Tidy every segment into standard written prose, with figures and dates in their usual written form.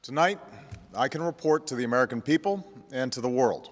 Tonight, I can report to the American people and to the world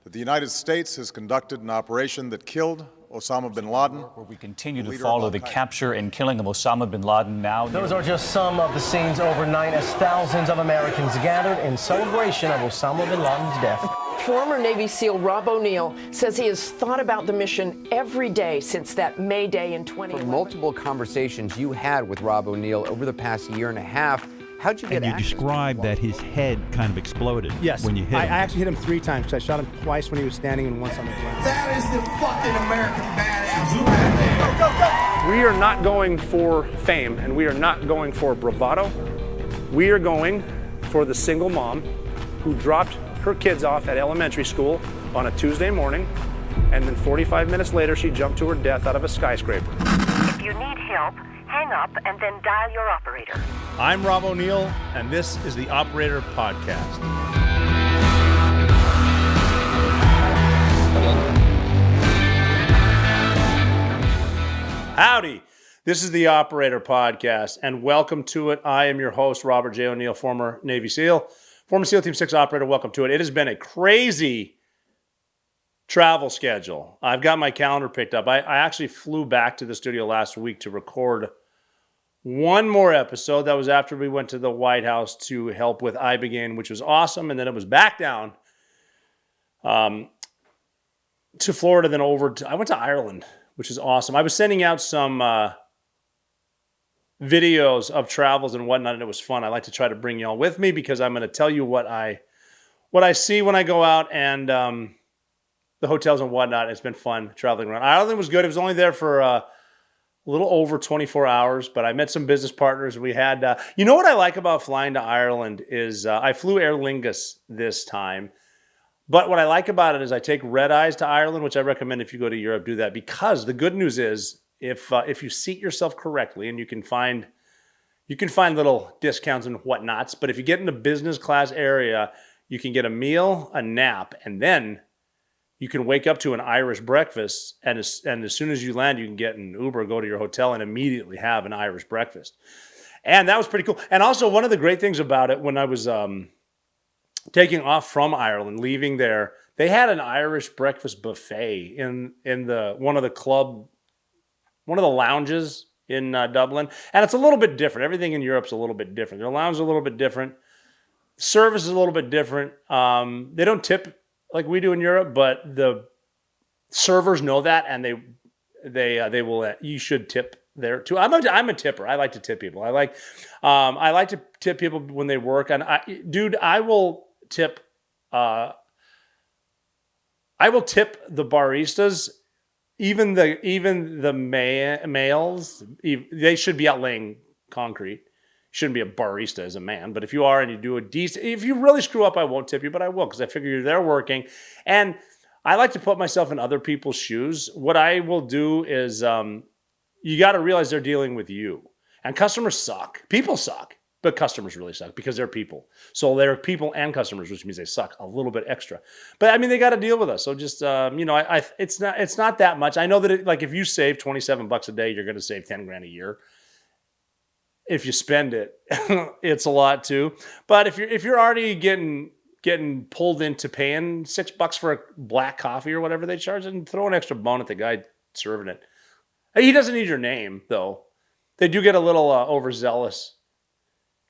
that the United States has conducted an operation that killed Osama bin Laden. Where we continue to follow the capture and killing of Osama bin Laden now. Those are just some of the scenes overnight as thousands of Americans gathered in celebration of Osama bin Laden's death. Former Navy SEAL Rob O'Neill says he has thought about the mission every day since that May Day in 2011. From multiple conversations you had with Rob O'Neill over the past year and a half, how'd you get access? And you described that his head kind of exploded when you hit him. I actually hit him 3 times because I shot him twice when he was standing and once on the ground. That is the fucking American badass right there. We are not going for fame and we are not going for bravado. We are going for the single mom who dropped her kids off at elementary school on a Tuesday morning, and then 45 minutes later she jumped to her death out of a skyscraper. If you need help, hang up and then dial your operator. I'm Rob O'Neill, and this is the Operator Podcast. Howdy, this is the Operator Podcast, and welcome to it. I am your host, Robert J. O'Neill, former Navy SEAL, former SEAL Team 6 operator. Welcome to it. It has been a crazy travel schedule. I've got my calendar picked up. I actually flew back to the studio last week to record one more episode. That was after we went to the White House to help with iBegin, which was awesome. And then it was back down to Florida, then I went to Ireland, which is awesome. I was sending out some videos of travels and whatnot, and it was fun. I like to try to bring y'all with me because I'm going to tell you what I see when I go out and the hotels and whatnot. It's been fun traveling around. Ireland was good. It was only there for a little over 24 hours, but I met some business partners. We had, you know what I like about flying to Ireland is I flew Aer Lingus this time. But what I like about it is I take red eyes to Ireland, which I recommend if you go to Europe, do that. Because the good news is if you seat yourself correctly, and you can find little discounts and whatnots, but if you get in the business class area, you can get a meal, a nap, and then you can wake up to an Irish breakfast, and as soon as you land, you can get an Uber, go to your hotel, and immediately have an Irish breakfast. And that was pretty cool. And also, one of the great things about it, when I was taking off from Ireland, leaving there, they had an Irish breakfast buffet in one of the lounges in Dublin. And it's a little bit different. Everything in Europe's a little bit different. Their lounge is a little bit different. Service is a little bit different. They don't tip like we do in Europe, but the servers know that, and they will. You should tip there too. I'm a tipper. I like to tip people. I like to tip people when they work. And I will tip. I will tip the baristas, even the males. They should be out laying concrete. Shouldn't be a barista as a man, but if you are and you do if you really screw up, I won't tip you, but I will, because I figure you're there working. And I like to put myself in other people's shoes. What I will do is you got to realize they're dealing with you. And customers suck. People suck, but customers really suck because they're people. So they're people and customers, which means they suck a little bit extra. But I mean, they got to deal with us. So just it's not that much. I know that if you save $27 a day, you're going to save $10,000 a year. If you spend it, it's a lot too. But if you're already getting pulled into paying $6 for a black coffee or whatever they charge, and throw an extra bone at the guy serving it. He doesn't need your name though. They do get a little overzealous.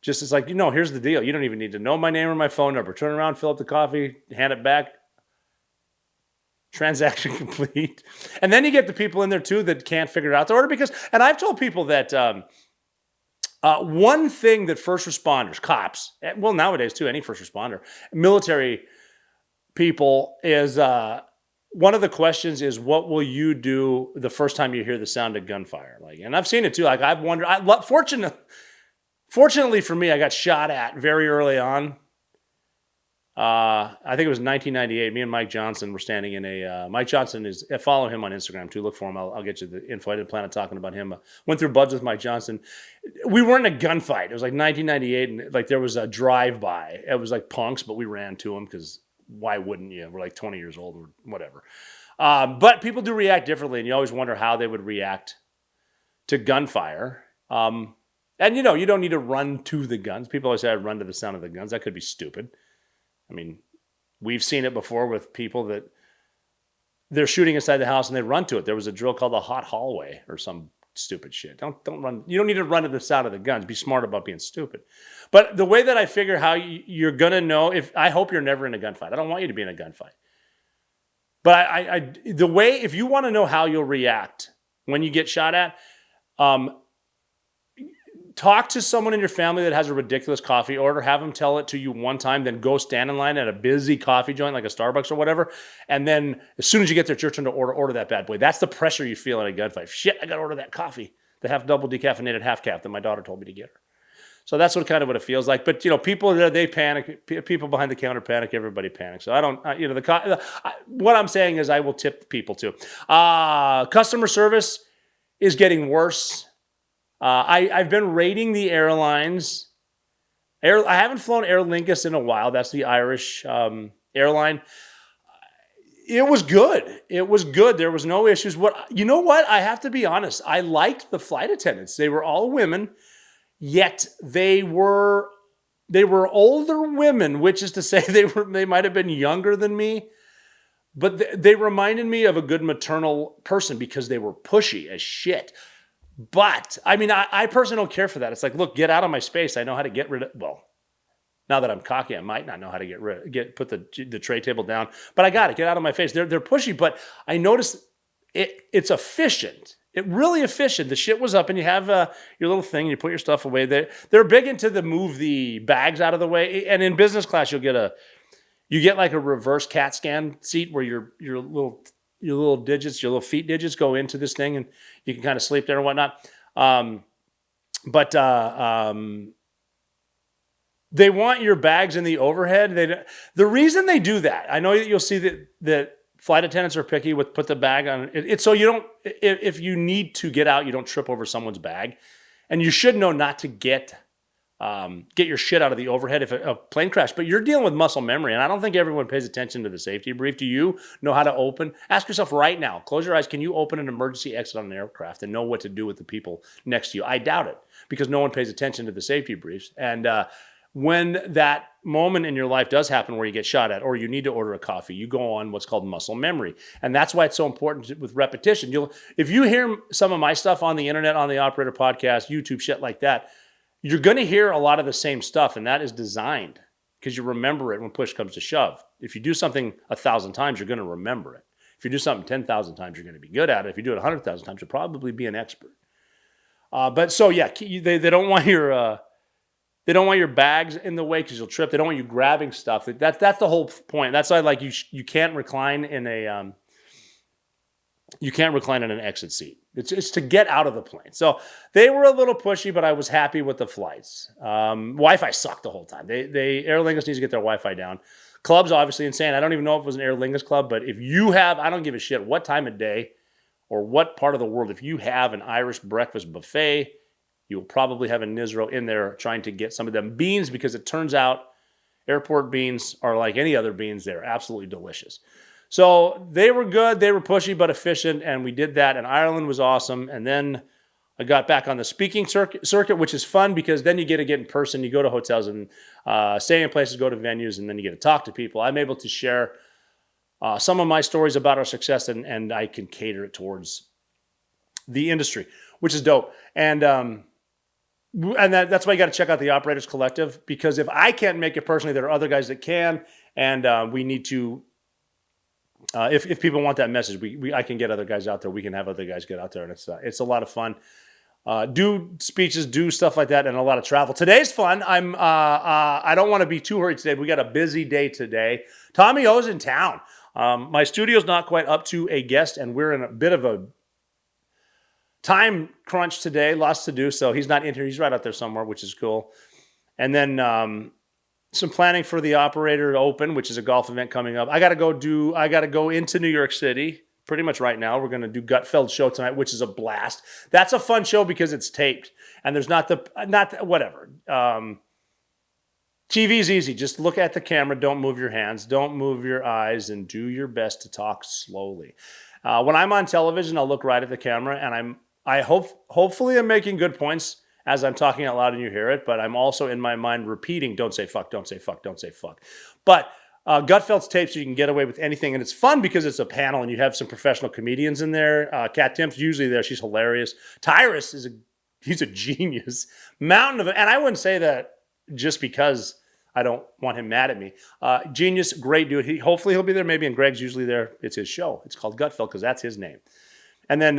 Just it's like, here's the deal. You don't even need to know my name or my phone number. Turn around, fill up the coffee, hand it back. Transaction complete. And then you get the people in there too that can't figure out the order and I've told people that. One thing that first responders, cops, well, nowadays too, any first responder, military people is, one of the questions is, what will you do the first time you hear the sound of gunfire? And I've seen it too. I've wondered, fortunately for me, I got shot at very early on. I think it was 1998. Me and Mike Johnson were standing in Mike Johnson follow him on Instagram too. Look for him. I'll get you the info. I didn't plan on talking about him. Went through buds with Mike Johnson. We weren't in a gunfight. It was like 1998, and there was a drive-by. It was like punks, but we ran to him because why wouldn't you? We're like 20 years old or whatever. But people do react differently, and you always wonder how they would react to gunfire. And, you know, you don't need to run to the guns. People always say I run to the sound of the guns. That could be stupid. I mean, we've seen it before with people that they're shooting inside the house and they run to it. There was a drill called the hot hallway or some stupid shit. Don't run. You don't need to run to the sound of the guns. Be smart about being stupid. But the way that I figure how you're going to know, I hope you're never in a gunfight. I don't want you to be in a gunfight. But the way, if you want to know how you'll react when you get shot at, talk to someone in your family that has a ridiculous coffee order, have them tell it to you one time, then go stand in line at a busy coffee joint like a Starbucks or whatever. And then as soon as you get there, it's your turn to order that bad boy. That's the pressure you feel in a gunfight. Shit, I got to order that coffee, the half double decaffeinated half cap that my daughter told me to get her. So that's what it feels like. But, you know, people there, they panic. People behind the counter panic. Everybody panics. So I don't, what I'm saying is I will tip people too. Customer service is getting worse. I've been rating the airlines. I haven't flown Aer Lingus in a while. That's the Irish airline. It was good. It was good. There was no issues. You know what? I have to be honest. I liked the flight attendants. They were all women, yet they were older women, which is to say they might have been younger than me, but they reminded me of a good maternal person because they were pushy as shit. But, I mean, I personally don't care for that. It's like, look, get out of my space. I know how to get rid of, well, now that I'm cocky, I might not know how to put the tray table down. But I got it. Get out of my face. They're pushy, but I noticed it's efficient. It really efficient. The shit was up and you have your little thing, you put your stuff away. They're big into move the bags out of the way. And in business class, you get like a reverse CAT scan seat where your little digits, your little feet digits go into this thing and you can kind of sleep there and whatnot. They want your bags in the overhead. The reason they do that, I know you'll see that flight attendants are picky with put the bag on. It's so you don't, if you need to get out, you don't trip over someone's bag. And you should know not to get your shit out of the overhead if a plane crash. But you're dealing with muscle memory, and I don't think everyone pays attention to the safety brief. Do you know how to open? Ask yourself right now, close your eyes, can you open an emergency exit on an aircraft and know what to do with the people next to you? I doubt it, because no one pays attention to the safety briefs. And when that moment in your life does happen where you get shot at or you need to order a coffee, you go on what's called muscle memory. And that's why it's so important with repetition. If you hear some of my stuff on the internet, on the Operator Podcast, YouTube, shit like that, you're going to hear a lot of the same stuff, and that is designed because you remember it when push comes to shove. If you do something 1,000 times, you're going to remember it. If you do something 10,000 times, you're going to be good at it. If you do it 100,000 times, you'll probably be an expert. They don't want your bags in the way because you'll trip. They don't want you grabbing stuff. That's the whole point. That's why you can't recline in an exit seat. It's to get out of the plane. So they were a little pushy, but I was happy with the flights. Wi-Fi sucked the whole time. Aer Lingus needs to get their Wi-Fi down. Club's obviously insane. I don't even know if it was an Aer Lingus club, but if you have, I don't give a shit what time of day or what part of the world, if you have an Irish breakfast buffet, you'll probably have a Nizro in there trying to get some of them beans, because it turns out airport beans are like any other beans. They're absolutely delicious. So they were good. They were pushy but efficient, and we did that, and Ireland was awesome. And then I got back on the speaking circuit, which is fun because then you get to get in person. You go to hotels and stay in places, go to venues, and then you get to talk to people. I'm able to share some of my stories about our success, and I can cater it towards the industry, which is dope. And that's why you got to check out the Operators Collective, because if I can't make it personally, there are other guys that can, and we need to. If people want that message, I can get other guys out there. We can have other guys get out there, and it's a lot of fun. Do speeches, do stuff like that, and a lot of travel. Today's fun. I don't want to be too hurried today. We got a busy day today. Tommy O's in town. My studio's not quite up to a guest, and we're in a bit of a time crunch today. Lots to do, so he's not in here. He's right out there somewhere, which is cool. And then some planning for the Operator Open, which is a golf event coming up. I got to go into New York City pretty much right now. We're going to do Gutfeld show tonight, which is a blast. That's a fun show because it's taped and there's whatever. TV's easy. Just look at the camera. Don't move your hands. Don't move your eyes, and do your best to talk slowly. When I'm on television, I'll look right at the camera, and hopefully I'm making good points as I'm talking out loud and you hear it, but I'm also in my mind repeating, don't say fuck, don't say fuck, don't say fuck. But Gutfeld's tapes, you can get away with anything, and it's fun because it's a panel and you have some professional comedians in there. Kat Timp's usually there. She's hilarious. Tyrus he's a genius. Mountain of, and I wouldn't say that just because I don't want him mad at me. Genius, great dude. Hopefully he'll be there maybe, and Greg's usually there. It's his show. It's called Gutfeld because that's his name. And then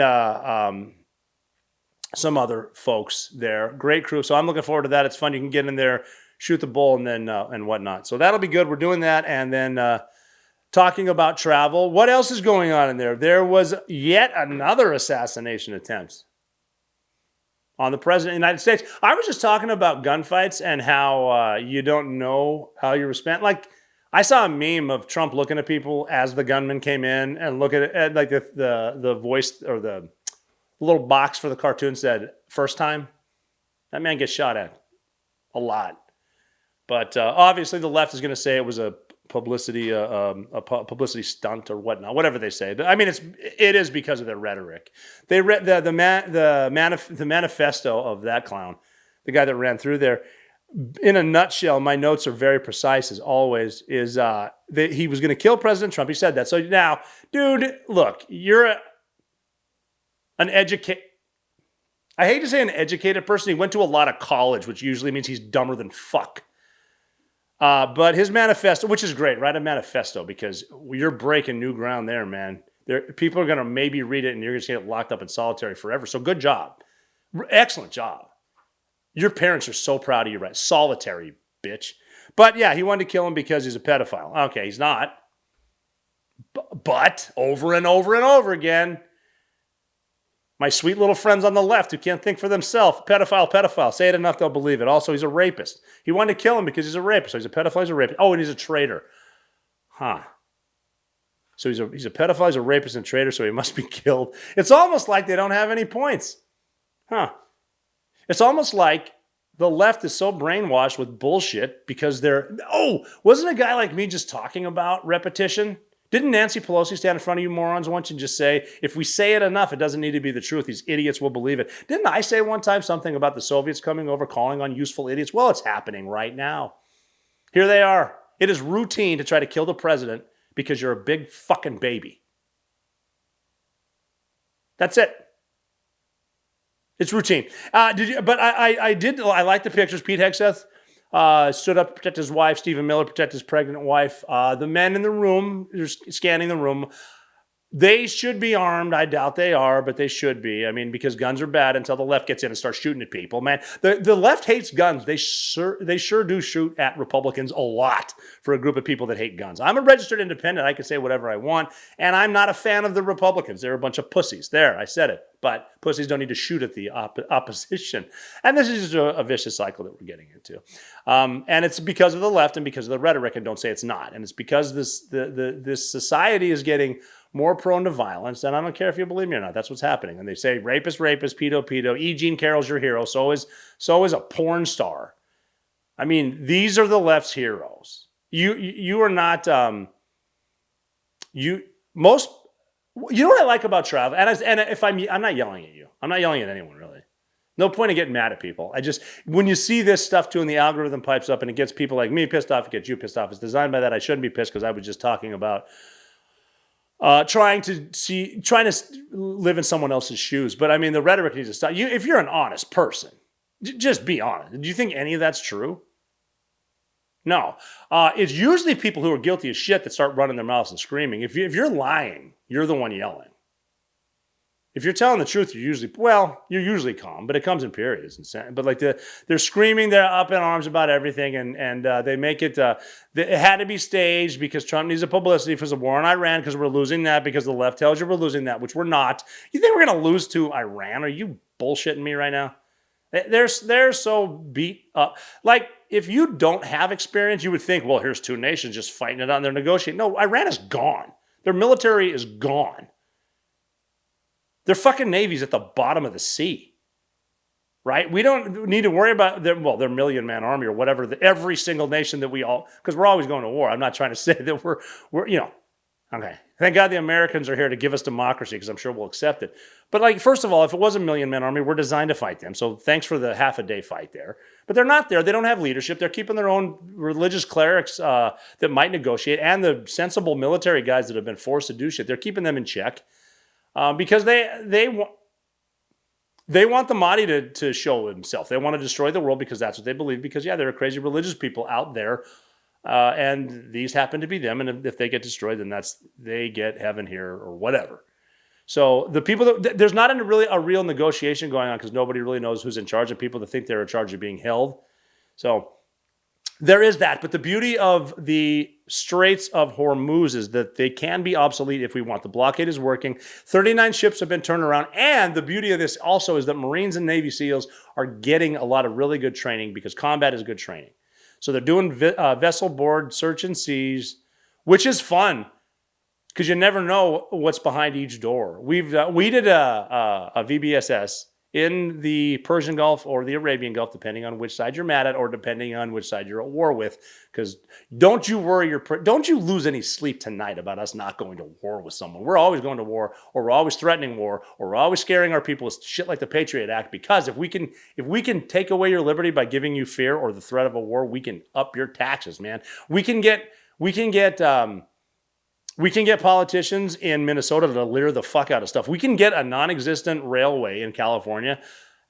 some other folks there. Great crew. So I'm looking forward to that. It's fun. You can get in there, shoot the bull, and then and whatnot. So that'll be good. We're doing that. And then talking about travel. What else is going on in there? There was yet another assassination attempt on the president of the United States. I was just talking about gunfights and how you don't know how you were spent. Like, I saw a meme of Trump looking at people as the gunman came in and look at like the voice or the little box for the cartoon said, first time. That man gets shot at a lot. But obviously the left is going to say it was a publicity stunt or whatnot, whatever they say. I mean, it is because of their rhetoric. They read the manifesto of that clown, the guy that ran through there. In a nutshell, my notes are very precise as always. Is that he was going to kill President Trump? He said that. So now, dude, look, you're an educated. I hate to say an educated person. He went to a lot of college, which usually means he's dumber than fuck. But his manifesto, which is great, write a manifesto because you're breaking new ground there, man. People are going to maybe read it and you're going to get locked up in solitary forever. So good job. Excellent job. Your parents are so proud of you, right? Solitary, bitch. But yeah, he wanted to kill him because he's a pedophile. Okay, he's not. But over and over and over again, my sweet little friends on the left who can't think for themselves, pedophile, say it enough, they'll believe it. Also, he's a rapist. He wanted to kill him because he's a rapist. So he's a pedophile, he's a rapist. Oh, and he's a traitor. Huh. So he's a pedophile, he's a rapist and traitor, so he must be killed. It's almost like they don't have any points. Huh. It's almost like the left is so brainwashed with bullshit because wasn't a guy like me just talking about repetition? Didn't Nancy Pelosi stand in front of you morons once and just say, if we say it enough, it doesn't need to be the truth. These idiots will believe it. Didn't I say one time something about the Soviets coming over, calling on useful idiots? Well, it's happening right now. Here they are. It is routine to try to kill the president because you're a big fucking baby. That's it. It's routine. I like the pictures. Pete Hegseth stood up to protect his wife. Stephen Miller protect his pregnant wife. The men in the room, scanning the room, they should be armed. I doubt they are, but they should be. I mean, because guns are bad until the left gets in and starts shooting at people. Man, the left hates guns. They sure do shoot at Republicans a lot for a group of people that hate guns. I'm a registered independent. I can say whatever I want, and I'm not a fan of the Republicans. They're a bunch of pussies. There, I said it. But pussies don't need to shoot at the opposition. And this is just a vicious cycle that we're getting into. And it's because of the left and because of the rhetoric, and don't say it's not. And it's because this society is getting more prone to violence, and I don't care if you believe me or not. That's what's happening. And they say rapist, pedo. E. Jean Carroll's your hero. So is a porn star. I mean, these are the left's heroes. You are not. You know what I like about travel, and if I'm not yelling at you. I'm not yelling at anyone really. No point in getting mad at people. When you see this stuff too, and the algorithm pipes up, and it gets people like me pissed off, it gets you pissed off. It's designed by that. I shouldn't be pissed because I was just talking about. Trying to live in someone else's shoes. But I mean, the rhetoric needs to stop. If you're an honest person, just be honest. Do you think any of that's true? No. It's usually people who are guilty of shit that start running their mouths and screaming. If you're lying, you're the one yelling. If you're telling the truth, you're usually calm, but it comes in periods. But like they're screaming, they're up in arms about everything, and they make it. It had to be staged because Trump needs a publicity for the war in Iran because we're losing that because the left tells you we're losing that, which we're not. You think we're going to lose to Iran? Are you bullshitting me right now? They're so beat up. Like if you don't have experience, you would think, well, here's two nations just fighting it out and they're negotiating. No, Iran is gone. Their military is gone. Their fucking navy's at the bottom of the sea, right? We don't need to worry about their million-man army or whatever. Every single nation that because we're always going to war. I'm not trying to say that we're Okay. Thank God the Americans are here to give us democracy because I'm sure we'll accept it. But like, first of all, if it was a million-man army, we're designed to fight them. So thanks for the half-a-day fight there. But they're not there. They don't have leadership. They're keeping their own religious clerics that might negotiate and the sensible military guys that have been forced to do shit. They're keeping them in check because they want the Mahdi to show himself. They want to destroy the world because that's what they believe. Because, yeah, there are crazy religious people out there. And these happen to be them. And if they get destroyed, then they get heaven here or whatever. So the people there's not a real negotiation going on because nobody really knows who's in charge, and people that think they're in charge are being held. So there is that. But the beauty of the Straits of Hormuz is that they can be obsolete if we want. The blockade is working. 39 ships have been turned around. And the beauty of this also is that Marines and Navy SEALs are getting a lot of really good training because combat is good training. So they're doing vessel board search and seize, which is fun because you never know what's behind each door. We did a VBSS in the Persian Gulf or the Arabian Gulf, depending on which side you're mad at or depending on which side you're at war with. Because don't you lose any sleep tonight about us not going to war with someone. We're always going to war, or we're always threatening war, or we're always scaring our people with shit like the Patriot Act. Because if we can take away your liberty by giving you fear or the threat of a war, we can up your taxes, man. We can get politicians in Minnesota to leer the fuck out of stuff. We can get a non-existent railway in California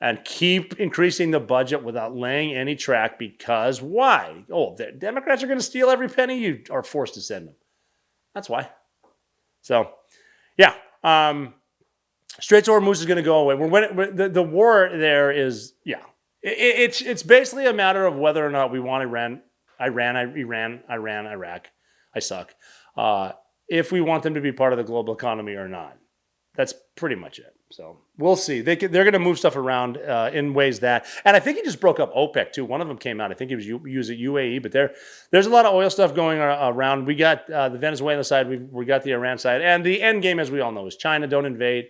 and keep increasing the budget without laying any track because why? Oh, the Democrats are going to steal every penny you are forced to send them. That's why. So, yeah. Straits of Hormuz is going to go away. The war there is, yeah. It's basically a matter of whether or not we want Iran, Iraq. I suck. If we want them to be part of the global economy or not. That's pretty much it. So we'll see. They're going to move stuff around in ways that, and I think he just broke up OPEC too. One of them came out. I think he was using UAE, but there's a lot of oil stuff going around. We got the Venezuela side. We got the Iran side, and the end game, as we all know, is China don't invade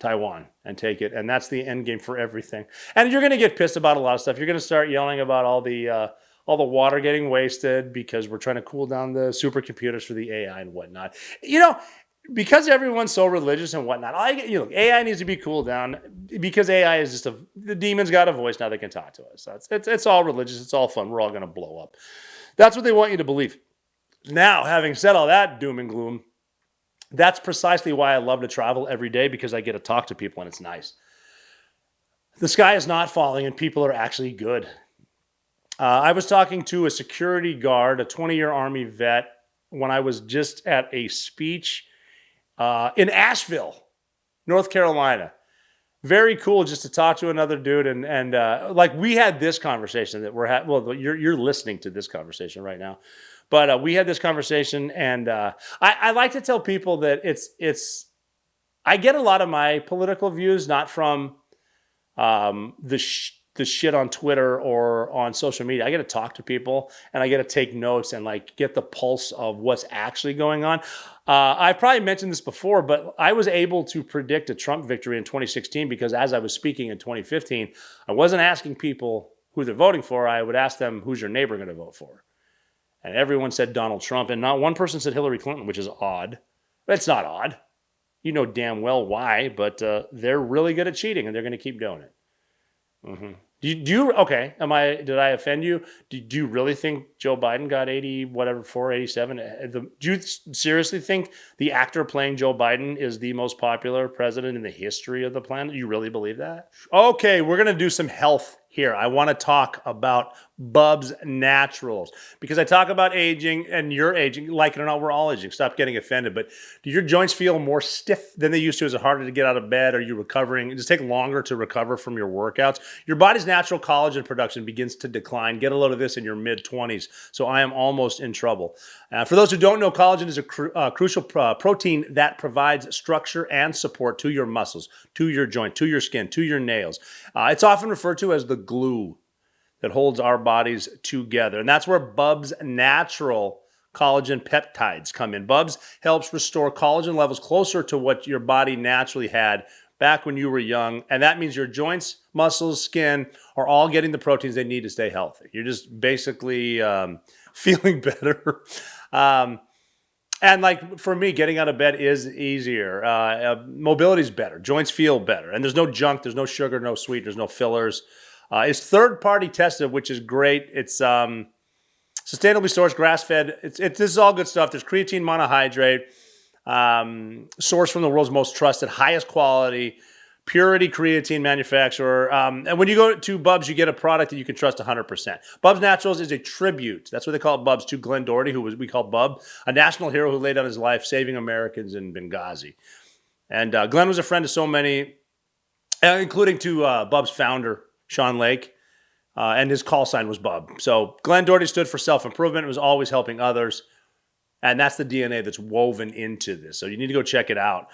Taiwan and take it, and that's the end game for everything. And you're going to get pissed about a lot of stuff. You're going to start yelling about all the water getting wasted because we're trying to cool down the supercomputers for the AI and whatnot. Because everyone's so religious and whatnot, AI needs to be cooled down because AI is just the demon's got a voice now they can talk to us. So it's all religious. It's all fun. We're all going to blow up. That's what they want you to believe. Now, having said all that doom and gloom, that's precisely why I love to travel every day because I get to talk to people and it's nice. The sky is not falling and people are actually good. I was talking to a security guard, a 20-year Army vet, when I was just at a speech in Asheville, North Carolina. Very cool just to talk to another dude. And like we had this conversation that we're having. Well, you're listening to this conversation right now. But we had this conversation. And I like to tell people that I get a lot of my political views not from the shit on Twitter or on social media. I get to talk to people and I get to take notes and like get the pulse of what's actually going on. I've probably mentioned this before, but I was able to predict a Trump victory in 2016 because as I was speaking in 2015, I wasn't asking people who they're voting for. I would ask them, who's your neighbor going to vote for? And everyone said Donald Trump and not one person said Hillary Clinton, which is odd. But it's not odd. You know damn well why, but they're really good at cheating and they're going to keep doing it. Mm-hmm. Did I offend you? Do you really think Joe Biden got 87? Do you seriously think the actor playing Joe Biden is the most popular president in the history of the planet? You really believe that? Okay, we're going to do some health here. I want to talk about Bubs Naturals because I talk about aging and you're aging. Like it or not, we're all aging. Stop getting offended. But do your joints feel more stiff than they used to? Is it harder to get out of bed? Are you recovering? Does it take longer to recover from your workouts? Your body's natural collagen production begins to decline. Get a load of this in your mid-20s. So I am almost in trouble. For those who don't know, collagen is a crucial protein that provides structure and support to your muscles, to your joint, to your skin, to your nails. It's often referred to as the glue that holds our bodies together. And that's where Bubs Natural collagen peptides come in. Bubs helps restore collagen levels closer to what your body naturally had back when you were young. And that means your joints, muscles, skin are all getting the proteins they need to stay healthy. You're just basically feeling better. And like for me, getting out of bed is easier. Mobility is better. Joints feel better. And there's no junk, there's no sugar, no sweet, there's no fillers. It's third-party tested, which is great. It's sustainably sourced, grass-fed. This is all good stuff. There's creatine monohydrate, sourced from the world's most trusted, highest quality, purity creatine manufacturer. And when you go to Bubs, you get a product that you can trust 100%. Bubs Naturals is a tribute. That's what they call it, Bubs, to Glenn Doherty, we call Bub, a national hero who laid down his life saving Americans in Benghazi. And Glenn was a friend to so many, including to Bub's founder, Sean Lake, and his call sign was Bub. So Glenn Doherty stood for self-improvement. It was always helping others. And that's the DNA that's woven into this. So you need to go check it out.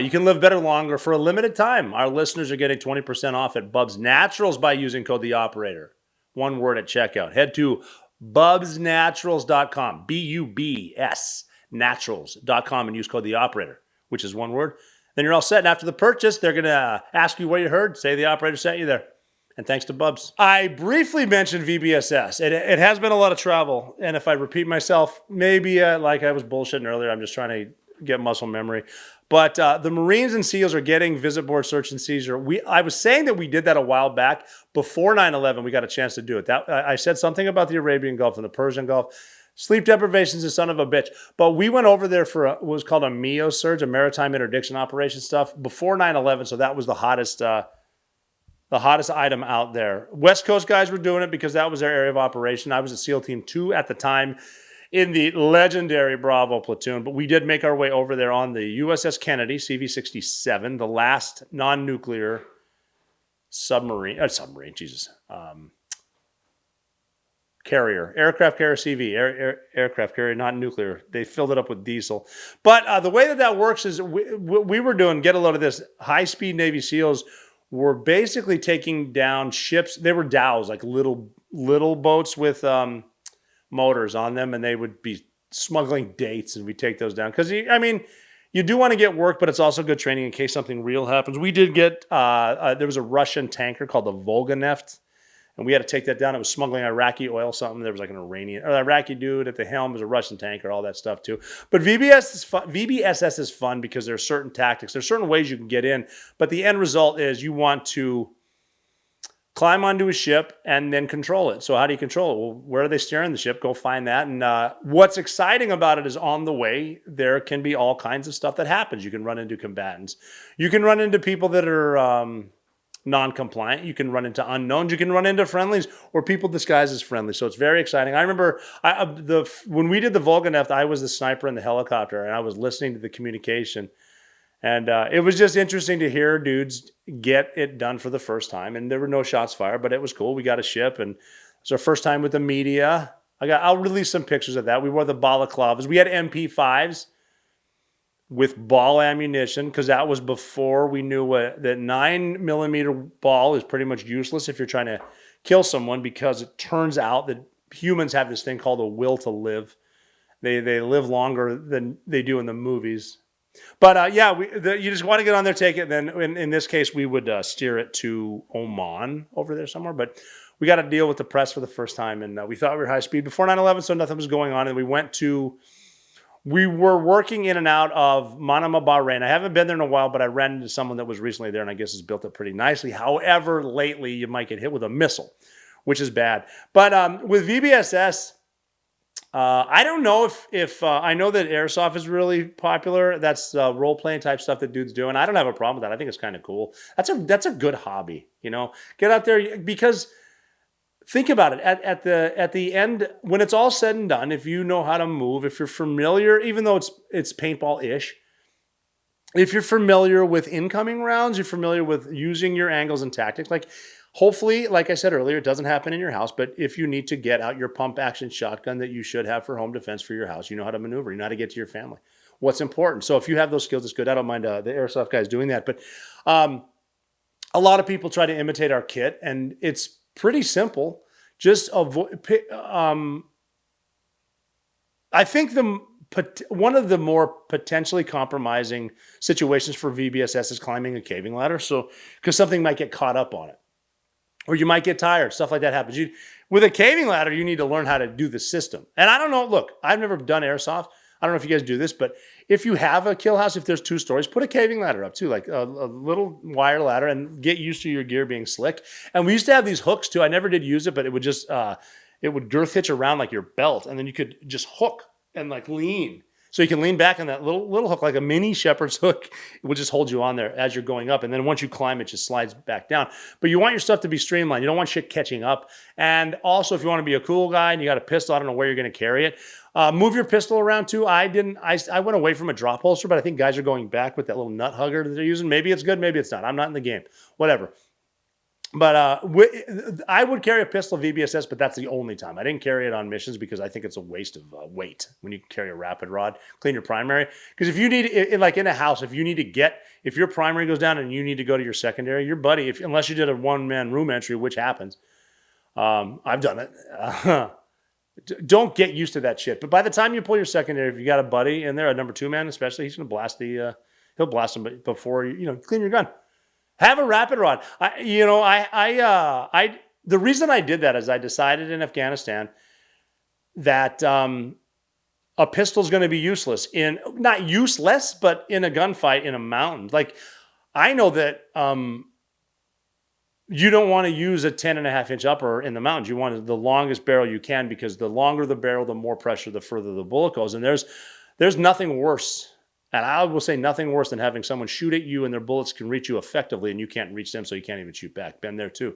You can live better longer for a limited time. Our listeners are getting 20% off at Bubs Naturals by using code The Operator. One word at checkout. Head to bubsnaturals.com, B-U-B-S, naturals.com, and use code The Operator, which is one word. Then you're all set. And after the purchase, they're going to ask you where you heard. Say The Operator sent you there. And thanks to Bubs. I briefly mentioned VBSS. It has been a lot of travel. And if I repeat myself, maybe like I was bullshitting earlier, I'm just trying to get muscle memory. But the Marines and SEALs are getting visit board search and seizure. I was saying that we did that a while back. Before 9/11, we got a chance to do it. I said something about the Arabian Gulf and the Persian Gulf. Sleep deprivation is a son of a bitch. But we went over there for what was called a MEO surge, a maritime interdiction operation stuff, before 9/11. So that was the hottest item out there. West Coast guys were doing it because that was their area of operation. I was at SEAL Team 2 at the time in the legendary Bravo platoon, but we did make our way over there on the USS Kennedy, CV-67, the last non-nuclear carrier, aircraft carrier CV, aircraft carrier, not nuclear. They filled it up with diesel. But the way that works is we were doing, get a load of this, high-speed Navy SEALs were basically taking down ships. They were dhows, like little boats with motors on them, and they would be smuggling dates, and we take those down. Because, you do want to get work, but it's also good training in case something real happens. We did get, there was a Russian tanker called the Volga-Neft, and we had to take that down. It was smuggling Iraqi oil something. There was like an Iraqi dude at the helm. It was a Russian tanker, all that stuff too. But VBSS is fun because there are certain tactics. There's certain ways you can get in, but the end result is you want to climb onto a ship and then control it. So how do you control it? Well, where are they steering the ship? Go find that. And what's exciting about it is on the way, there can be all kinds of stuff that happens. You can run into combatants. You can run into people that are non-compliant. You can run into unknowns. You can run into friendlies or people disguised as friendly. So it's very exciting. I remember when we did the Volga-Neft, I was the sniper in the helicopter, and I was listening to the communication. And it was just interesting to hear dudes get it done for the first time. And there were no shots fired, but it was cool. We got a ship, and it was our first time with the media. I'll release some pictures of that. We wore the balaclavas. We had MP5s with ball ammunition, because that was before we knew that 9mm ball is pretty much useless if you're trying to kill someone, because it turns out that humans have this thing called a will to live. They live longer than they do in the movies. But you just want to get on there, take it. And then in this case, we would steer it to Oman over there somewhere. But we got to deal with the press for the first time. And we thought we were high speed before 9/11, so nothing was going on. And we were working in and out of Manama, Bahrain. I haven't been there in a while, but I ran into someone that was recently there, and I guess it's built up pretty nicely. However, lately you might get hit with a missile, which is bad. But with VBSS, I don't know if I know that airsoft is really popular. That's role-playing type stuff that dudes do, and I don't have a problem with that. I think it's kind of cool. That's a good hobby, Get out there, because think about it. At the end, when it's all said and done, if you know how to move, if you're familiar, even though it's paintball-ish, if you're familiar with incoming rounds, you're familiar with using your angles and tactics, hopefully, like I said earlier, it doesn't happen in your house, but if you need to get out your pump-action shotgun that you should have for home defense for your house, you know how to maneuver, you know how to get to your family. What's important? So if you have those skills, it's good. I don't mind the airsoft guys doing that, but a lot of people try to imitate our kit, and it's pretty simple. Just avoid. I think the one of the more potentially compromising situations for VBSS is climbing a caving ladder. So, because something might get caught up on it, or you might get tired. Stuff like that happens. With a caving ladder, you need to learn how to do the system. And I don't know. Look, I've never done airsoft. I don't know if you guys do this, but if you have a kill house, if there's 2 stories, put a caving ladder up too, like a little wire ladder, and get used to your gear being slick. And we used to have these hooks too. I never did use it, but it would just it would girth hitch around like your belt, and then you could just hook and like lean. So you can lean back on that little hook, like a mini shepherd's hook. It will just hold you on there as you're going up. And then once you climb, it just slides back down. But you want your stuff to be streamlined. You don't want shit catching up. And also, if you want to be a cool guy and you got a pistol, I don't know where you're going to carry it. Move your pistol around too. I went away from a drop holster, but I think guys are going back with that little nut hugger that they're using. Maybe it's good, maybe it's not. I'm not in the game. Whatever. But I would carry a pistol VBSS, but that's the only time. I didn't carry it on missions because I think it's a waste of weight when you carry a rapid rod. Clean your primary. Because if you need, like in a house, if your primary goes down and you need to go to your secondary, your buddy, unless you did a one-man room entry, which happens, I've done it. Don't get used to that shit. But by the time you pull your secondary, if you got a buddy in there, a number 2 man especially, he's going to blast he'll blast him before clean your gun. Have a rapid rod. The reason I did that is I decided in Afghanistan that a pistol is going to be useless not useless, but in a gunfight in a mountain. Like, I know that you don't want to use a 10.5-inch upper in the mountains. You want the longest barrel you can, because the longer the barrel, the more pressure, the further the bullet goes. And there's nothing worse. And I will say nothing worse than having someone shoot at you and their bullets can reach you effectively and you can't reach them, so you can't even shoot back. Been there too.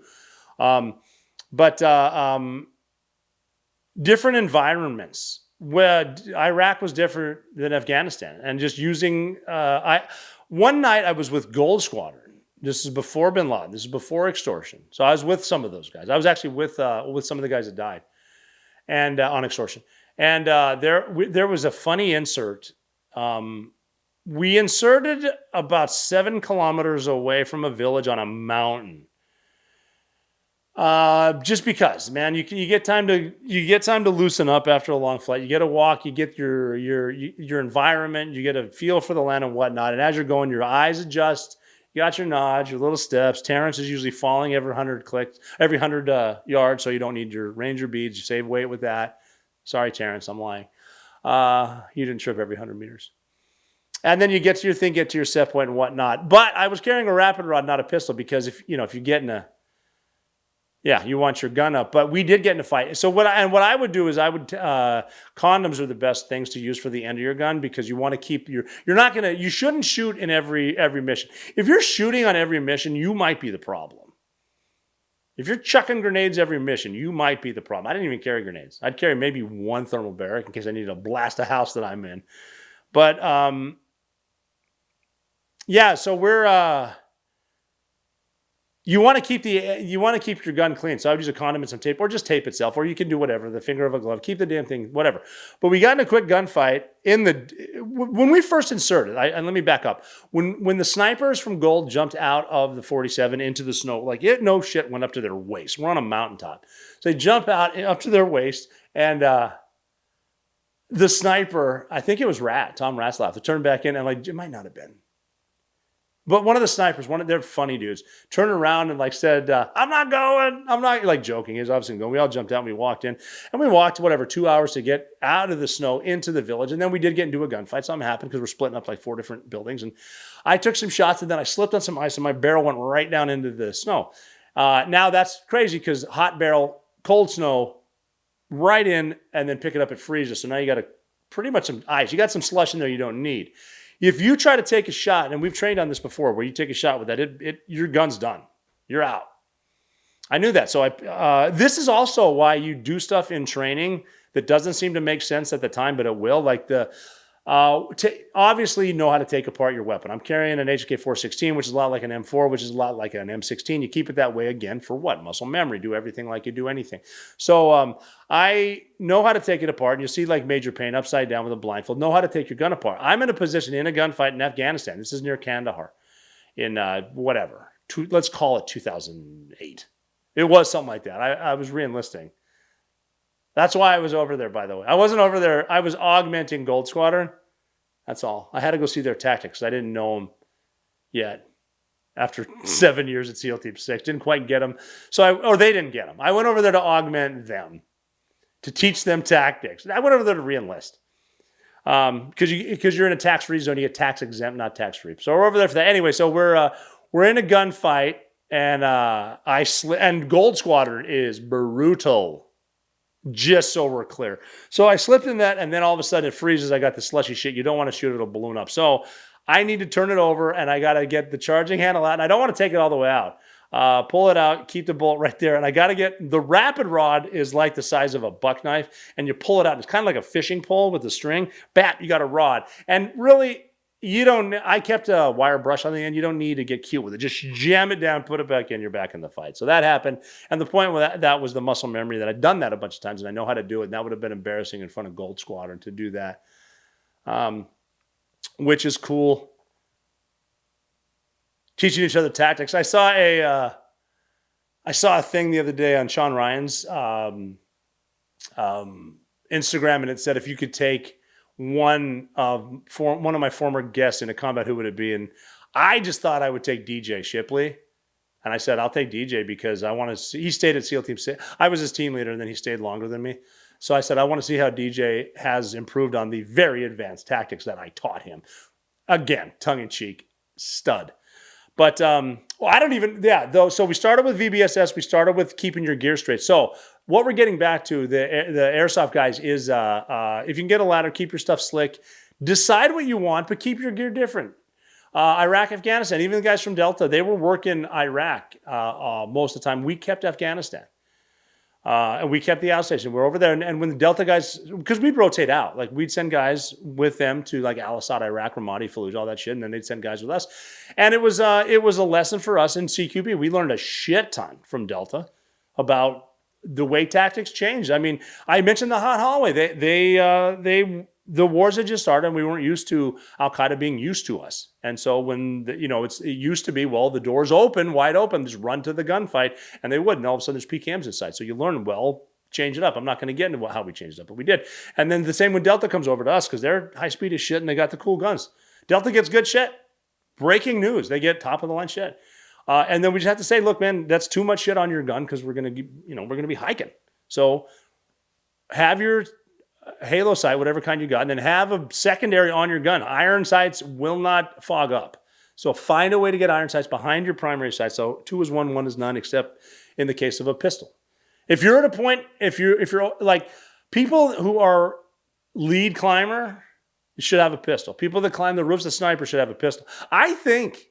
Different environments. Where Iraq was different than Afghanistan. And just using... one night I was with Gold Squadron. This is before Bin Laden. This is before extortion. So I was with some of those guys. I was actually with some of the guys that died and on extortion. And there was a funny insert. We inserted about 7 kilometers away from a village on a mountain. Just because, man, you get time to loosen up after a long flight. You get a walk, you get your environment, you get a feel for the land and whatnot. And as you're going, your eyes adjust. You got your nods, your little steps. Terrence is usually falling every 100 yards, so you don't need your Ranger beads. You save weight with that. Sorry, Terrence, I'm lying. You didn't trip every 100 meters. And then you get to your thing, get to your set point and whatnot. But I was carrying a rapid rod, not a pistol, because if you get in you want your gun up. But we did get in a fight. So what I would do is condoms are the best things to use for the end of your gun, because you want to keep you shouldn't shoot in every mission. If you're shooting on every mission, you might be the problem. If you're chucking grenades every mission, you might be the problem. I didn't even carry grenades. I'd carry maybe 1 thermal barrack in case I needed to blast a house that I'm in. But so we're you want to keep your gun clean. So I would use a condom and some tape, or just tape itself, or you can do whatever, the finger of a glove, keep the damn thing, whatever. But we got in a quick gunfight when we first inserted. And let me back up. When the snipers from Gold jumped out of the 47 into the snow, like it no shit went up to their waist. We're on a mountaintop, so they jump out up to their waist, and the sniper, I think it was Tom Ratzlaff, to turn back in, and it might not have been. But one of the snipers, they're funny dudes, turned around and said, I'm not going. I'm not, joking. He was obviously going. We all jumped out and we walked in. And we walked, 2 hours to get out of the snow into the village. And then we did get into a gunfight. Something happened because we're splitting up 4 different buildings. And I took some shots, and then I slipped on some ice, and my barrel went right down into the snow. Now that's crazy, because hot barrel, cold snow, right in, and then pick it up, it freezes. So now you got pretty much some ice. You got some slush in there you don't need. If you try to take a shot, and we've trained on this before, where you take a shot with that, your gun's done. You're out. I knew that. So this is also why you do stuff in training that doesn't seem to make sense at the time, but it will. Obviously, you know how to take apart your weapon. I'm carrying an HK416, which is a lot like an M4, which is a lot like an M16. You keep it that way, again, for what? Muscle memory. Do everything like you do anything. So I know how to take it apart. And you see Major Payne upside down with a blindfold. Know how to take your gun apart. I'm in a position in a gunfight in Afghanistan. This is near Kandahar in let's call it 2008. It was something like that. I was re-enlisting. That's why I was over there, by the way. I wasn't over there. I was augmenting Gold Squadron. That's all. I had to go see their tactics. I didn't know them yet. After 7 years at SEAL Team 6. Didn't quite get them. Or they didn't get them. I went over there to augment them. To teach them tactics. I went over there to re-enlist. Because you're in a tax-free zone. You get tax-exempt, not tax-free. So we're over there for that. Anyway, so we're in a gunfight. And and Gold Squadron is brutal. Just so we're clear. So I slipped in that, and then all of a sudden it freezes. I got the slushy shit. You don't want to shoot it, it'll balloon up. So I need to turn it over, and I got to get the charging handle out, and I don't want to take it all the way out. Pull it out, keep the bolt right there, and I got to get the rapid rod is like the size of a buck knife, and you pull it out. It's kind of like a fishing pole with a string. Bap, you got a rod, and really. I kept a wire brush on the end. You don't need to get cute with it. Just jam it down, put it back in, you're back in the fight. So that happened. And the point with that was the muscle memory that I'd done that a bunch of times and I know how to do it. And that would have been embarrassing in front of Gold Squadron to do that, which is cool. Teaching each other tactics. I saw a thing the other day on Sean Ryan's Instagram, and it said if you could take one of my former guests in a combat, who would it be? And I just thought I would take DJ Shipley. And I said, I'll take DJ because I want to see, he stayed at SEAL Team 6. I was his team leader and then he stayed longer than me. So I said, I want to see how DJ has improved on the very advanced tactics that I taught him. Again, tongue in cheek, stud. But so we started with VBSS. We started with keeping your gear straight. So what we're getting back to, the airsoft guys, is if you can get a ladder, keep your stuff slick. Decide what you want, but keep your gear different. Iraq, Afghanistan, even the guys from Delta, they were working Iraq most of the time. We kept Afghanistan. And we kept the outstation. We're over there. And when the Delta guys, because we'd rotate out, like we'd send guys with them to like Al Asad, Iraq, Ramadi, Fallujah, all that shit. And then they'd send guys with us. And it was a lesson for us in CQB. We learned a shit ton from Delta about the way tactics changed. I mean, I mentioned the hot hallway. The wars had just started and we weren't used to Al-Qaeda being used to us. And so when, it used to be, well, the door's open, wide open, just run to the gunfight. And they would. And all of a sudden there's PKMs inside. So you learn, well, change it up. I'm not going to get into how we changed it up, but we did. And then the same when Delta comes over to us because they're high speed as shit and they got the cool guns. Delta gets good shit. Breaking news. They get top of the line shit. And then we just have to say, look, man, that's too much shit on your gun because we're going to be hiking. So have your Halo sight, whatever kind you got, and then have a secondary on your gun. Iron sights will not fog up. So find a way to get iron sights behind your primary sight. So 2 is 1, 1 is none, except in the case of a pistol. If you're at a point, if you're like people who are lead climber, should have a pistol. People that climb the roofs of snipers should have a pistol. I think,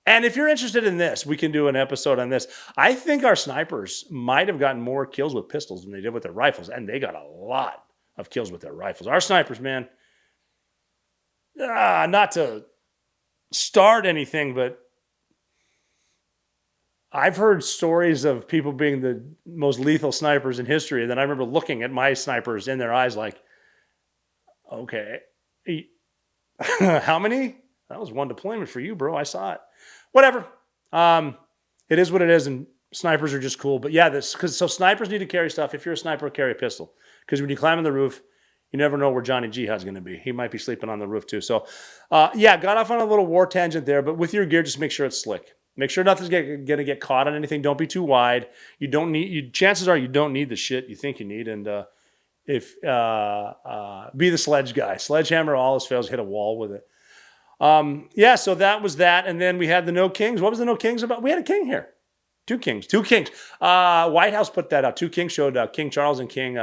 and if you're interested in this, we can do an episode on this. I think our snipers might have gotten more kills with pistols than they did with their rifles, and they got a lot of kills with their rifles. Our snipers, man, not to start anything, but I've heard stories of people being the most lethal snipers in history, and then I remember looking at my snipers in their eyes like, okay, how many? That was one deployment for you, bro. I saw it. Whatever. It is what it is, and snipers are just cool. But yeah, so snipers need to carry stuff. If you're a sniper, carry a pistol. Because when you climb on the roof, you never know where Johnny Jihad's going to be. He might be sleeping on the roof too. So got off on a little war tangent there, but with your gear, just make sure it's slick. Make sure nothing's going to get caught on anything. Don't be too wide. Chances are you don't need the shit you think you need. And be the sledge guy. Sledgehammer, all else fails, hit a wall with it. So that was that. And then we had the No Kings. What was the No Kings about? We had a king here. Two kings. White House put that out. 2 kings showed King Charles and King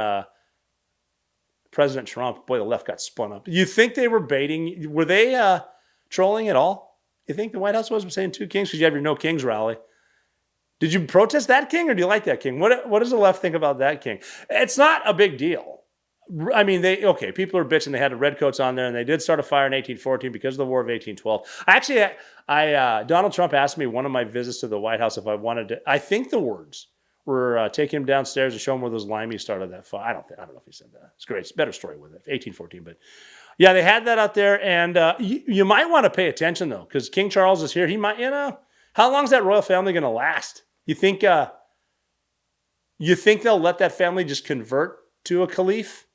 President Trump. Boy, the left got spun up. You think they were baiting? Were they trolling at all? You think the White House was saying 2 kings because you have your No Kings rally? Did you protest that king or do you like that king? What does the left think about that king? It's not a big deal. I mean, people are bitching. They had the redcoats on there, and they did start a fire in 1814 because of the War of 1812. Donald Trump asked me one of my visits to the White House if I wanted to. I think the words were take him downstairs and show him where those limeys started that fire. I don't know if he said that. It's great. It's a better story with it. 1814, but yeah, they had that out there, and you might want to pay attention though, because King Charles is here. He might, how long is that royal family going to last? You think You think they'll let that family just convert to a caliph?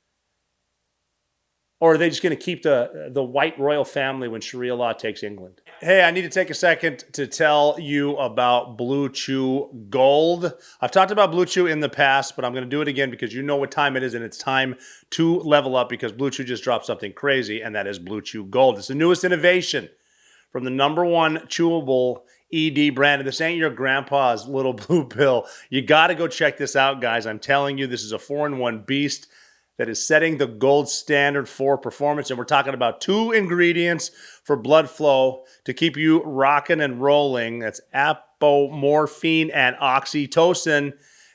Or are they just going to keep the white royal family when Sharia law takes England? Hey, I need to take a second to tell you about Blue Chew Gold. I've talked about Blue Chew in the past, but I'm going to do it again because you know what time it is, and it's time to level up because Blue Chew just dropped something crazy, and that is Blue Chew Gold. It's the newest innovation from the #1 chewable ED brand. And this ain't your grandpa's little blue pill. You got to go check this out, guys. I'm telling you, this is a 4-in-1 beast that is setting the gold standard for performance. And we're talking about 2 ingredients for blood flow to keep you rocking and rolling. That's apomorphine and oxytocin.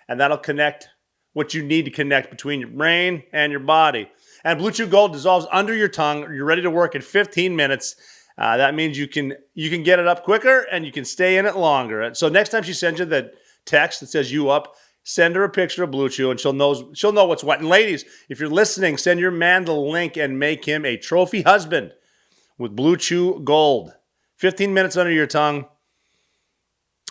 And that'll connect what you need to connect between your brain and your body. And Blue Chew Gold dissolves under your tongue. You're ready to work in 15 minutes. That means you can get it up quicker and you can stay in it longer. So next time she sends you the text that says you up, send her a picture of Blue Chew and she'll know what's what. And ladies, if you're listening, send your man the link and make him a trophy husband with Blue Chew Gold. 15 minutes under your tongue.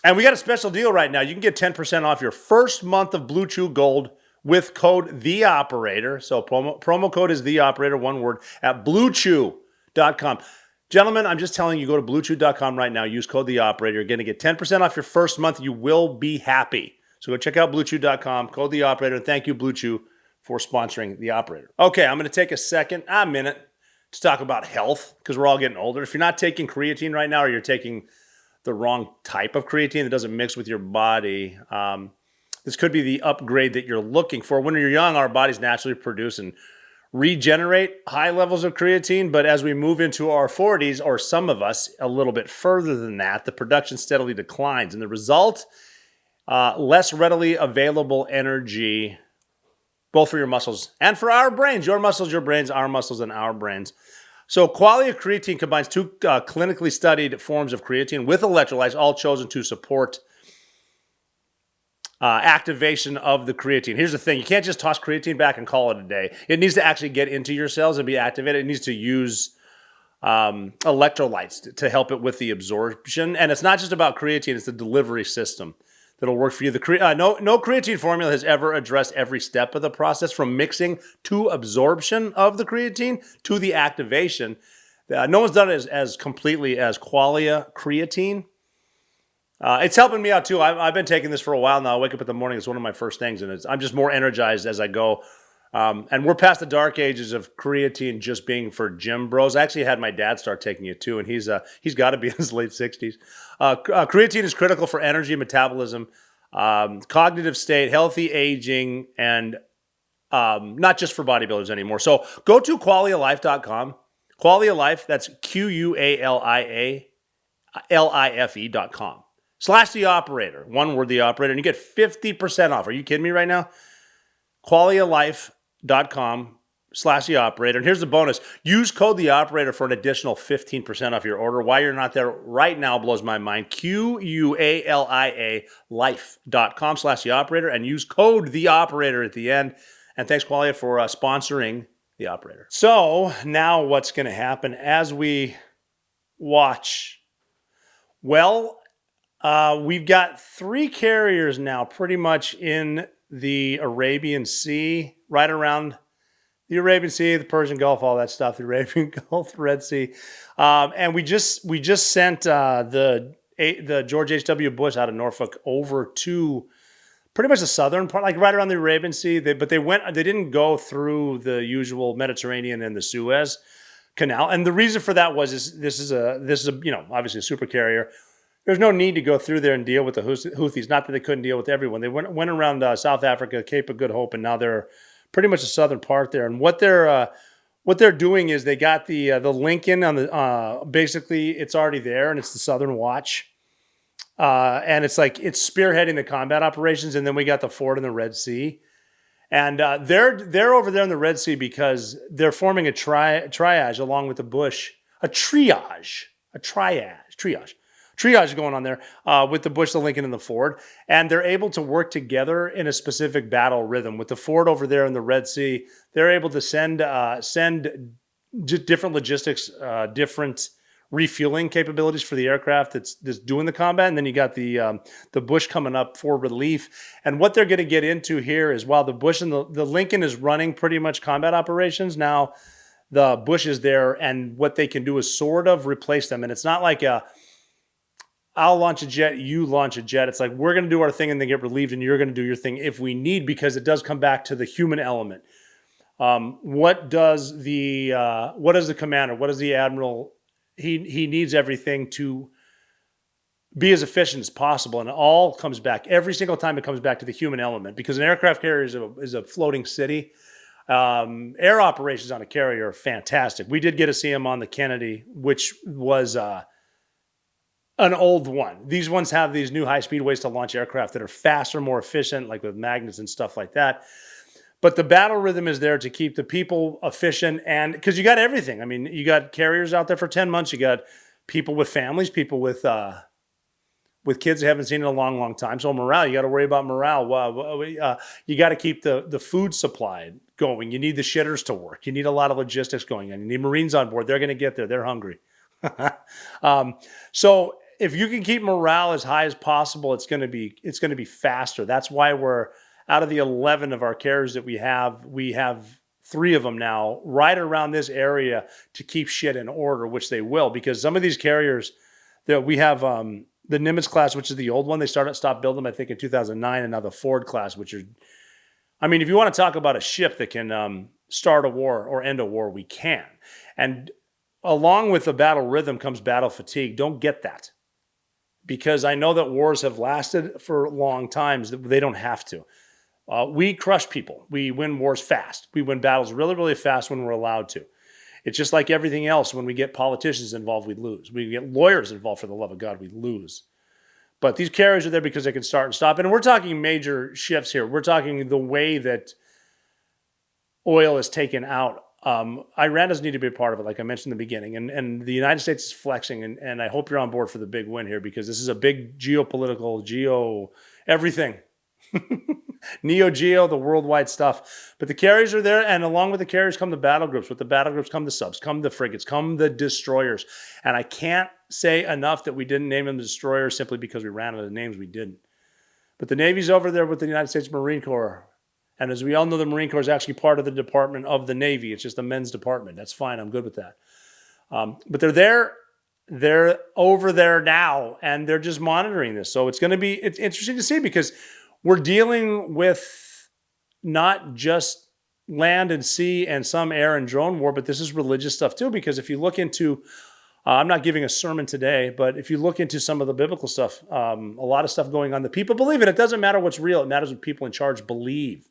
And we got a special deal right now. You can get 10% off your first month of Blue Chew Gold with code THEOPERATOR. So promo code is THEOPERATOR, one word, at bluechew.com. Gentlemen, I'm just telling you, go to bluechew.com right now. Use code THEOPERATOR. You're going to get 10% off your first month. You will be happy. So go check out bluechew.com, code THEOPERATOR, and thank you, Blue Chew, for sponsoring The Operator. Okay, I'm going to take a minute to talk about health because we're all getting older. If you're not taking creatine right now or you're taking the wrong type of creatine that doesn't mix with your body, this could be the upgrade that you're looking for. When you're young, our bodies naturally produce and regenerate high levels of creatine, but as we move into our 40s, or some of us a little bit further than that, the production steadily declines. And the result, less readily available energy, both for your muscles and for our brains. Your muscles, your brains, our muscles, and our brains. So Qualia Creatine combines 2 clinically studied forms of creatine with electrolytes, all chosen to support activation of the creatine. Here's the thing. You can't just toss creatine back and call it a day. It needs to actually get into your cells and be activated. It needs to use electrolytes to help it with the absorption. And it's not just about creatine. It's the delivery system that'll work for you. No creatine formula has ever addressed every step of the process from mixing to absorption of the creatine to the activation. No one's done it as completely as Qualia Creatine. It's helping me out too. I've been taking this for a while now. I wake up in the morning. It's one of my first things, and I'm just more energized as I go. And we're past the dark ages of creatine just being for gym bros. I actually had my dad start taking it too, and he's got to be in his late 60s. Creatine is critical for energy, metabolism, cognitive state, healthy aging, and not just for bodybuilders anymore. So go to qualialife.com. Qualia Life, that's QUALIALIFE.com. /The Operator, one word, The Operator, and you get 50% off. Are you kidding me right now? QualiaLife.com /The Operator. And here's the bonus. Use code The Operator for an additional 15% off your order. Why you're not there right now blows my mind. QUALIA life.com /The Operator and use code The Operator at the end. And thanks, Qualia, for sponsoring The Operator. So now what's going to happen as we watch? Well, we've got 3 carriers now pretty much in the Arabian Sea, right around the Arabian Sea, the Persian Gulf, all that stuff, the Arabian Gulf, Red Sea. And we just sent the George H.W. Bush out of Norfolk over to pretty much the southern part, like right around the Arabian Sea. They didn't go through the usual Mediterranean and the Suez Canal. And the reason for that was this is obviously a super carrier. There's no need to go through there and deal with the Houthis. Not that they couldn't deal with everyone. They went around South Africa, Cape of Good Hope, and now they're pretty much the southern part there. And what they're doing is they got the Lincoln on the basically it's already there, and it's the Southern Watch, and it's spearheading the combat operations. And then we got the Ford in the Red Sea, and they're over there in the Red Sea because they're forming a triage along with the Bush, a triage going on there with the Bush, the Lincoln, and the Ford. And they're able to work together in a specific battle rhythm. With the Ford over there in the Red Sea, they're able to send different logistics, different refueling capabilities for the aircraft that's doing the combat, and then you got the Bush coming up for relief. And what they're going to get into here is while the Bush and the Lincoln is running pretty much combat operations now, the Bush is there, and what they can do is sort of replace them. And it's not like I'll launch a jet, you launch a jet. It's like we're going to do our thing and then get relieved, and you're going to do your thing if we need, because it does come back to the human element. What does the commander? What does the admiral? He needs everything to be as efficient as possible, and it all comes back every single time. It comes back to the human element, because an aircraft carrier is a floating city. Air operations on a carrier are fantastic. We did get to see them on the Kennedy, which was an old one. These ones have these new high-speed ways to launch aircraft that are faster, more efficient, like with magnets and stuff like that. But the battle rhythm is there to keep the people efficient, and because you got everything. I mean, you got carriers out there for 10 months. You got people with families, people with kids they haven't seen in a long, long time. So morale, you got to worry about morale. You got to keep the food supply going. You need the shitters to work. You need a lot of logistics going on. You need Marines on board. They're going to get there. They're hungry. So if you can keep morale as high as possible, it's going to be faster. That's why we're out of the 11 of our carriers that we have 3 of them now right around this area to keep shit in order, which they will, because some of these carriers that we have, the Nimitz class, which is the old one, they stopped building them, I think, in 2009, and now the Ford class, which are, I mean, if you want to talk about a ship that can start a war or end a war, we can. And along with the battle rhythm comes battle fatigue. Don't get that, because I know that wars have lasted for long times. They don't have to. We crush people. We win wars fast. We win battles really, really fast when we're allowed to. It's just like everything else. When we get politicians involved, we lose. We get lawyers involved, for the love of God, we lose. But these carriers are there because they can start and stop. And we're talking major shifts here. We're talking the way that oil is taken out. Iran doesn't need to be a part of it, like I mentioned in the beginning. And the United States is flexing. And I hope you're on board for the big win here, because this is a big geopolitical, everything. Neo Geo, the worldwide stuff. But the carriers are there, and along with the carriers come the battle groups. With the battle groups come the subs, come the frigates, come the destroyers. And I can't say enough that we didn't name them the destroyers simply because we ran out of names. We didn't. But the Navy's over there with the United States Marine Corps. And as we all know, the Marine Corps is actually part of the Department of the Navy. It's just a men's department. That's fine. I'm good with that. But they're there. They're over there now, and they're just monitoring this. So it's interesting to see, because we're dealing with not just land and sea and some air and drone war, but this is religious stuff too. Because if you look into, I'm not giving a sermon today, but if you look into some of the biblical stuff, a lot of stuff going on, the people believe it. It doesn't matter what's real. It matters what people in charge believe.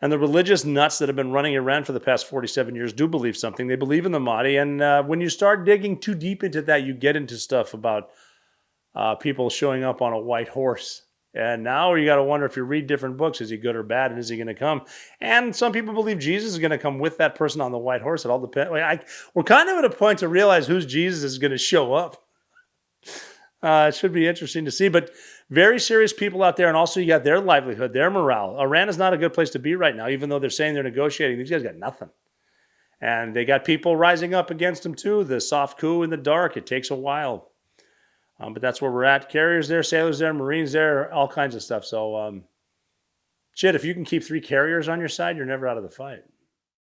And the religious nuts that have been running Iran for the past 47 years do believe something. They believe in the Mahdi. And when you start digging too deep into that, you get into stuff about people showing up on a white horse. And now you got to wonder, if you read different books, is he good or bad, and is he going to come? And some people believe Jesus is going to come with that person on the white horse. It all depends. We're kind of at a point to realize whose Jesus is going to show up. It should be interesting to see. But very serious people out there, and also you got their livelihood, their morale. Iran is not a good place to be right now, even though they're saying they're negotiating. These guys got nothing. And they got people rising up against them too. The soft coup in the dark. It takes a while. But that's where we're at. Carriers there, sailors there, Marines there, all kinds of stuff. So, if you can keep 3 carriers on your side, you're never out of the fight.